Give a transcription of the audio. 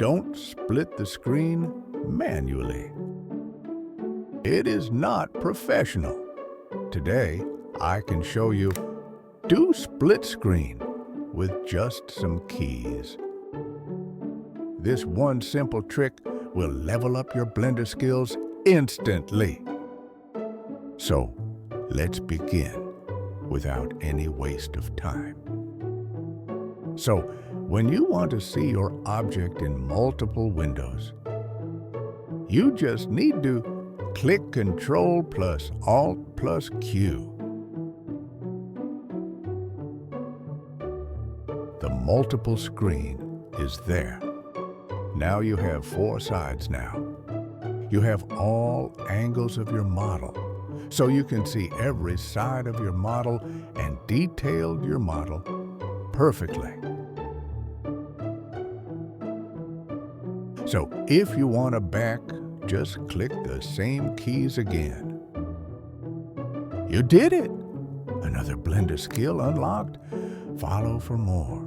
don't split the screen manually. It is not professional. Today, I can show you do split screen with just some keys. This one simple trick will level up your Blender skills instantly. So, let's begin without any waste of time. So, when you want to see your object in multiple windows, you just need to click Ctrl plus Alt plus Q. The multiple screen is there. Now you have 4 sides now. You have all angles of your model, so you can see every side of your model and detail your model perfectly. So if you want a back, just click the same keys again. You did it! Another Blender skill unlocked. Follow for more.